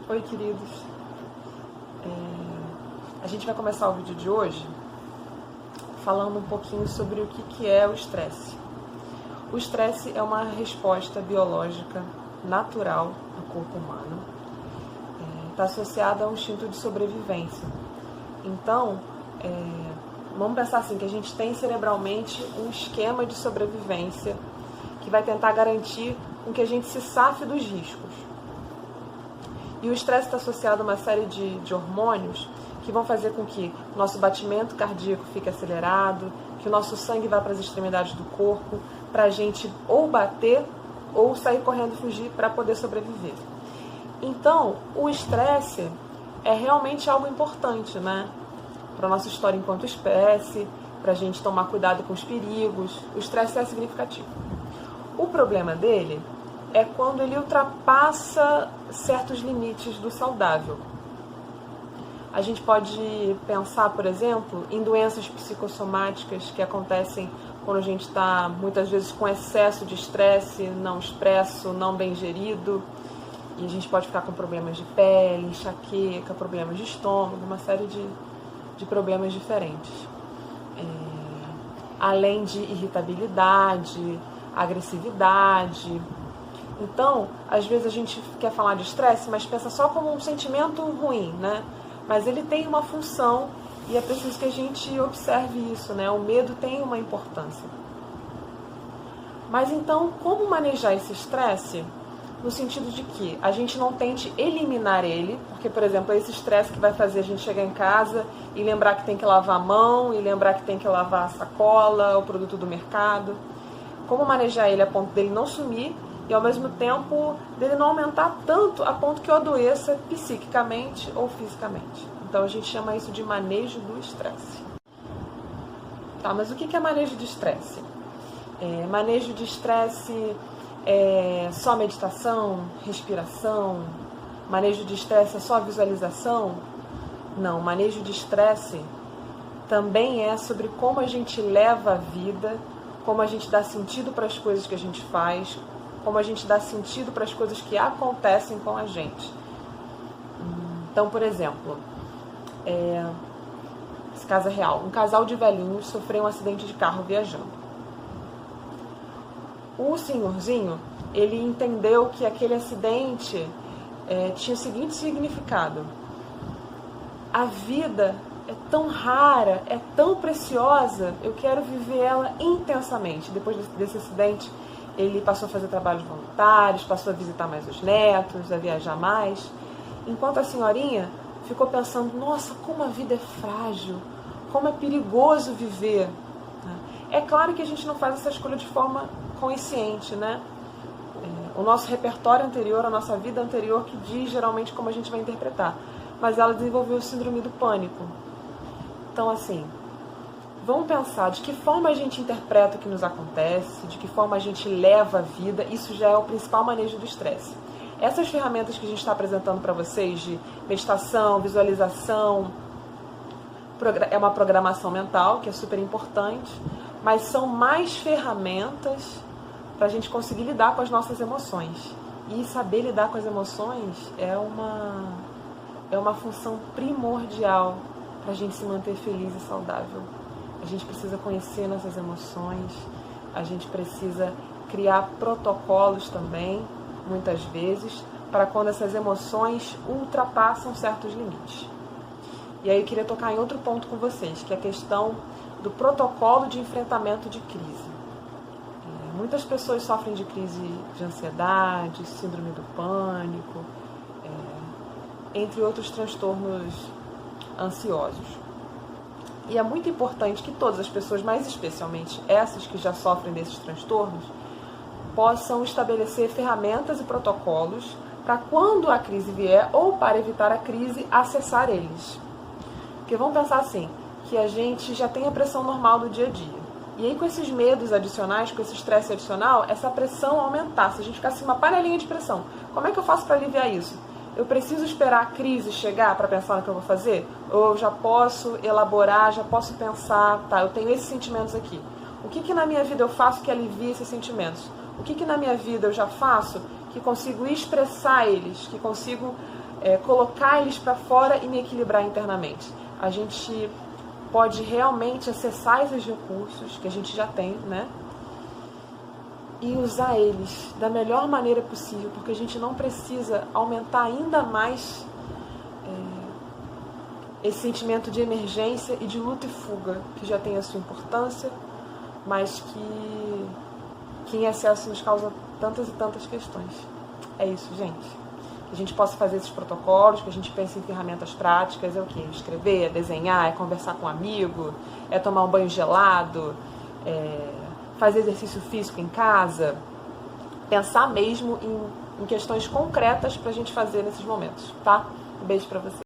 Oi, queridos. A gente vai começar o vídeo de hoje falando um pouquinho sobre o que é o estresse. O estresse é uma resposta biológica natural do corpo humano. Está associada a um instinto de sobrevivência. Então, vamos pensar assim, que a gente tem cerebralmente um esquema de sobrevivência que vai tentar garantir com que a gente se safe dos riscos. E o estresse está associado a uma série de hormônios que vão fazer com que o nosso batimento cardíaco fique acelerado, que o nosso sangue vá para as extremidades do corpo, para a gente ou bater ou sair correndo e fugir para poder sobreviver. Então, o estresse é realmente algo importante, né? Para a nossa história enquanto espécie, para a gente tomar cuidado com os perigos. O estresse é significativo. O problema dele é quando ele ultrapassa certos limites do saudável. A gente pode pensar, por exemplo, em doenças psicossomáticas que acontecem quando a gente está, muitas vezes, com excesso de estresse não expresso, não bem gerido. E a gente pode ficar com problemas de pele, enxaqueca, problemas de estômago, uma série de problemas diferentes. Além de irritabilidade, agressividade. Então, às vezes a gente quer falar de estresse, mas pensa só como um sentimento ruim, né? Mas ele tem uma função e é preciso que a gente observe isso, né? O medo tem uma importância. Mas então, como manejar esse estresse? No sentido de que a gente não tente eliminar ele, porque, por exemplo, é esse estresse que vai fazer a gente chegar em casa e lembrar que tem que lavar a mão, e lembrar que tem que lavar a sacola, o produto do mercado. Como manejar ele a ponto dele não sumir e, ao mesmo tempo, dele não aumentar tanto a ponto que eu adoeça psiquicamente ou fisicamente. Então, a gente chama isso de manejo do estresse. Tá, mas o que é manejo de estresse? Manejo de estresse é só meditação, respiração? Manejo de estresse é só visualização? Não, manejo de estresse também é sobre como a gente leva a vida, como a gente dá sentido para as coisas que a gente faz, como a gente dá sentido para as coisas que acontecem com a gente. Então, por exemplo, esse caso é real. Um casal de velhinhos sofreu um acidente de carro viajando. O senhorzinho, ele entendeu que aquele acidente tinha o seguinte significado: a vida é tão rara, é tão preciosa, eu quero viver ela intensamente. Depois desse acidente, ele passou a fazer trabalhos voluntários, passou a visitar mais os netos, a viajar mais. Enquanto a senhorinha ficou pensando, nossa, como a vida é frágil, como é perigoso viver. É claro que a gente não faz essa escolha de forma consciente, né? O nosso repertório anterior, a nossa vida anterior, que diz geralmente como a gente vai interpretar. Mas ela desenvolveu o síndrome do pânico. Então, assim, vamos pensar de que forma a gente interpreta o que nos acontece, de que forma a gente leva a vida. Isso já é o principal manejo do estresse. Essas ferramentas que a gente está apresentando para vocês de meditação, visualização, é uma programação mental, que é super importante, mas são mais ferramentas para a gente conseguir lidar com as nossas emoções. E saber lidar com as emoções é uma função primordial para a gente se manter feliz e saudável. A gente precisa conhecer nossas emoções, a gente precisa criar protocolos também, muitas vezes, para quando essas emoções ultrapassam certos limites. E aí eu queria tocar em outro ponto com vocês, que é a questão do protocolo de enfrentamento de crise. Muitas pessoas sofrem de crise de ansiedade, síndrome do pânico, entre outros transtornos ansiosos. E é muito importante que todas as pessoas, mais especialmente essas que já sofrem desses transtornos, possam estabelecer ferramentas e protocolos para quando a crise vier ou para evitar a crise, acessar eles. Porque vamos pensar assim, que a gente já tem a pressão normal do dia a dia. E aí com esses medos adicionais, com esse estresse adicional, essa pressão aumentar. Se a gente ficasse uma panelinha de pressão, como é que eu faço para aliviar isso? Eu preciso esperar a crise chegar para pensar no que eu vou fazer? Ou eu já posso elaborar, já posso pensar, tá, eu tenho esses sentimentos aqui. O que na minha vida eu faço que alivie esses sentimentos? O que na minha vida eu já faço que consigo expressar eles, que consigo colocar eles para fora e me equilibrar internamente. A gente pode realmente acessar esses recursos que a gente já tem, né? E usar eles da melhor maneira possível, porque a gente não precisa aumentar ainda mais esse sentimento de emergência e de luta e fuga, que já tem a sua importância, mas que em excesso nos causa tantas e tantas questões. É isso, gente. Que a gente possa fazer esses protocolos, que a gente pense em ferramentas práticas, é o quê? Escrever, é desenhar, é conversar com um amigo, é tomar um banho gelado, fazer exercício físico em casa, pensar mesmo em questões concretas pra gente fazer nesses momentos, tá? Um beijo pra você.